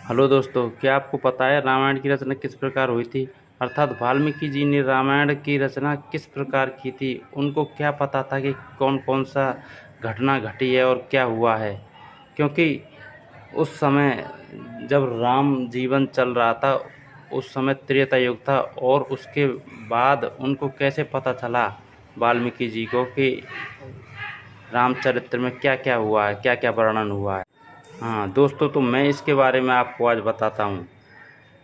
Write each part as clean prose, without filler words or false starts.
Hello दोस्तों, क्या आपको पता है रामायण की रचना किस प्रकार हुई थी? अर्थात वाल्मीकि जी ने रामायण की रचना किस प्रकार की थी? उनको क्या पता था कि कौन कौन सा घटना घटी है और क्या हुआ है? क्योंकि उस समय जब राम जीवन चल रहा था, उस समय त्रेता युग था। और उसके बाद उनको कैसे पता चला वाल्मीकि जी को कि रामचरित्र में क्या क्या हुआ है, क्या क्या वर्णन हुआ है? हाँ दोस्तों, तो मैं इसके बारे में आपको आज बताता हूँ।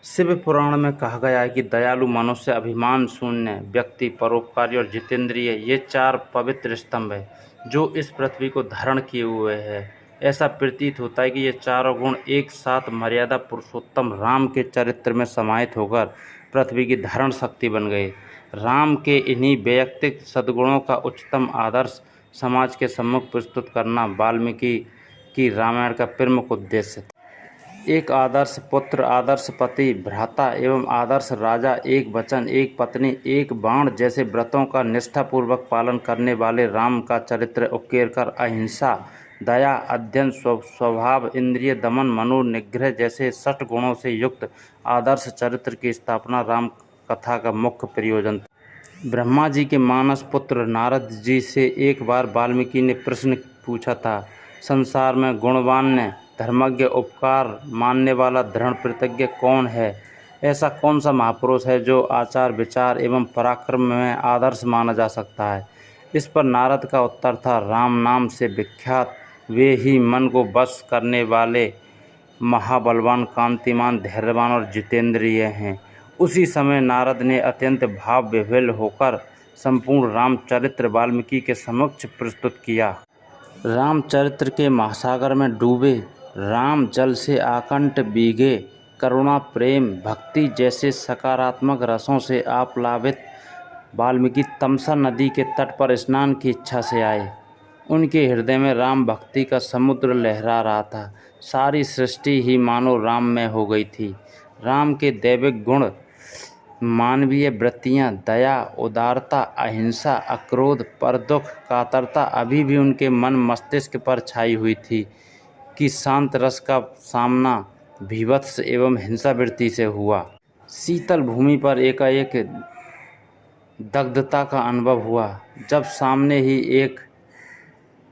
शिव पुराण में कहा गया है कि दयालु मनुष्य, अभिमान शून्य व्यक्ति, परोपकारी और जितेंद्रिय, ये चार पवित्र स्तंभ है जो इस पृथ्वी को धारण किए हुए हैं। ऐसा प्रतीत होता है कि ये चारों गुण एक साथ मर्यादा पुरुषोत्तम राम के चरित्र में समाहित होकर पृथ्वी की धारण शक्ति बन गए। राम के इन्हीं वैयक्तिक सद्गुणों का उच्चतम आदर्श समाज के सम्मुख प्रस्तुत करना वाल्मीकि की रामायण का प्रमुख उद्देश्य था। एक आदर्श पुत्र, आदर्श पति, भ्राता एवं आदर्श राजा, एक वचन, एक पत्नी, एक बाण जैसे व्रतों का निष्ठापूर्वक पालन करने वाले राम का चरित्र उकेर कर अहिंसा, दया, अध्ययन, स्वभाव, इंद्रिय दमन, मनोनिग्रह जैसे 6 गुणों से युक्त आदर्श चरित्र की स्थापना राम कथा का मुख्य प्रयोजन था। ब्रह्मा जी के मानस पुत्र नारद जी से एक बार वाल्मीकि ने प्रश्न पूछा था, संसार में गुणवान, धर्मज्ञ, उपकार मानने वाला, दृढ़ प्रतिज्ञ कौन है? ऐसा कौन सा महापुरुष है जो आचार, विचार एवं पराक्रम में आदर्श माना जा सकता है? इस पर नारद का उत्तर था, राम नाम से विख्यात वे ही मन को वश करने वाले महाबलवान, कांतिमान, धैर्यवान और जितेंद्रिय हैं। उसी समय नारद ने अत्यंत भाव विह्वल होकर संपूर्ण रामचरित्र वाल्मीकि के समक्ष प्रस्तुत किया। रामचरित्र के महासागर में डूबे राम जल से आकंठ बीघे, करुणा, प्रेम, भक्ति जैसे सकारात्मक रसों से आप्लावित वाल्मीकि तमसा नदी के तट पर स्नान की इच्छा से आए। उनके हृदय में राम भक्ति का समुद्र लहरा रहा था। सारी सृष्टि ही मानो राम में हो गई थी। राम के दैविक गुण, मानवीय वृत्तियां, दया, उदारता, अहिंसा, अक्रोध, परदुख, कातरता अभी भी उनके मन मस्तिष्क पर छाई हुई थी कि शांत रस का सामना भीभत्स एवं हिंसावृत्ति से हुआ। शीतल भूमि पर एकाएक दग्धता का अनुभव हुआ जब सामने ही एक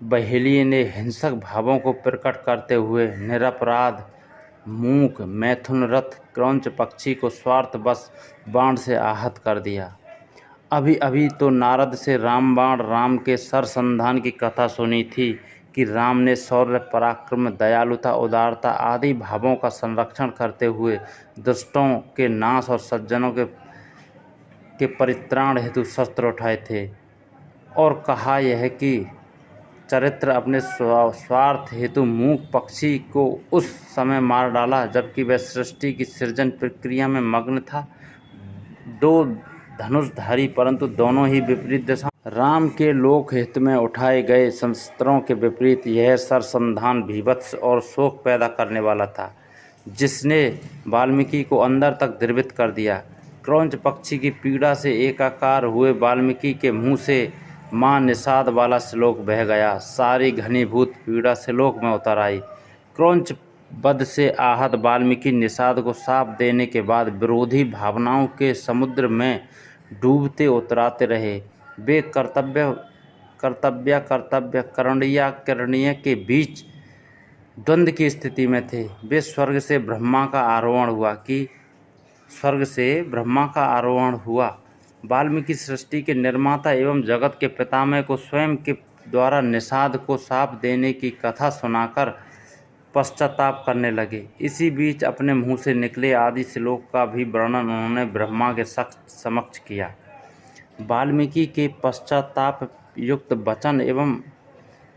बहेलिये ने हिंसक भावों को प्रकट करते हुए निरपराध मूक मैथुनरत क्रौंच पक्षी को स्वार्थवश बाण से आहत कर दिया। अभी अभी तो नारद से रामबाण, राम के सरसंधान की कथा सुनी थी कि राम ने शौर्य, पराक्रम, दयालुता, उदारता आदि भावों का संरक्षण करते हुए दुष्टों के नाश और सज्जनों के परित्राण हेतु शस्त्र उठाए थे। और कहा यह कि चरित्र अपने स्वार्थ हेतु मूक पक्षी को उस समय मार डाला जबकि वह सृष्टि की सृजन प्रक्रिया में मग्न था। 2 धनुषधारी परंतु दोनों ही विपरीत दिशा। राम के लोक हित में उठाए गए शस्त्रों के विपरीत यह सरसंधान भीभत्स और शोक पैदा करने वाला था, जिसने वाल्मीकि को अंदर तक द्रवित कर दिया। क्रौंच पक्षी की पीड़ा से एकाकार हुए वाल्मीकि के मुंह से माँ निषाद वाला श्लोक बह गया। सारी घनीभूत पीड़ा श्लोक में उतर आई। क्रौंच वध से आहत वाल्मीकि निषाद को शाप देने के बाद विरोधी भावनाओं के समुद्र में डूबते उतराते रहे। वे कर्तव्य करणीय के बीच द्वंद्व की स्थिति में थे। वे स्वर्ग से ब्रह्मा का आरोहण हुआ। वाल्मीकि सृष्टि के निर्माता एवं जगत के पितामह को स्वयं के द्वारा निषाद को शाप देने की कथा सुनाकर पश्चाताप करने लगे। इसी बीच अपने मुंह से निकले आदि श्लोक का भी वर्णन उन्होंने ब्रह्मा के समक्ष किया। वाल्मीकि के पश्चाताप युक्त वचन एवं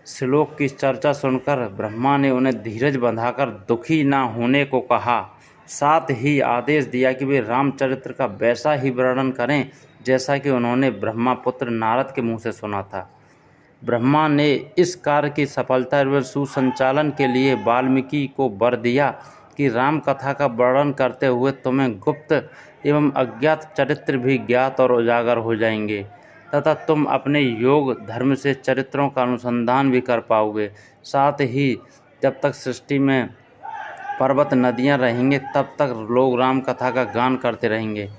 श्लोक की चर्चा सुनकर ब्रह्मा ने उन्हें धीरज बंधाकर दुखी न होने को कहा। साथ ही आदेश दिया कि वे रामचरित्र का वैसा ही वर्णन करें जैसा कि उन्होंने ब्रह्मापुत्र नारद के मुंह से सुना था। ब्रह्मा ने इस कार्य की सफलता एवं सुसंचालन के लिए वाल्मीकि को वर दिया कि राम कथा का वर्णन करते हुए तुम्हें गुप्त एवं अज्ञात चरित्र भी ज्ञात और उजागर हो जाएंगे तथा तुम अपने योग धर्म से चरित्रों का अनुसंधान भी कर पाओगे। साथ ही जब तक सृष्टि में पर्वत नदियाँ रहेंगे तब तक लोग राम कथा का गान करते रहेंगे।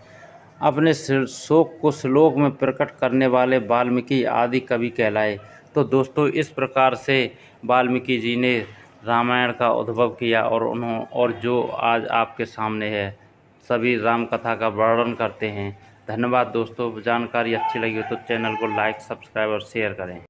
अपने शोक को श्लोक में प्रकट करने वाले वाल्मीकि आदि कवि कहलाए। तो दोस्तों, इस प्रकार से वाल्मीकि जी ने रामायण का उद्भव किया और जो आज आपके सामने है, सभी राम कथा का वर्णन करते हैं। धन्यवाद दोस्तों। जानकारी अच्छी लगी हो तो चैनल को लाइक, सब्सक्राइब और शेयर करें।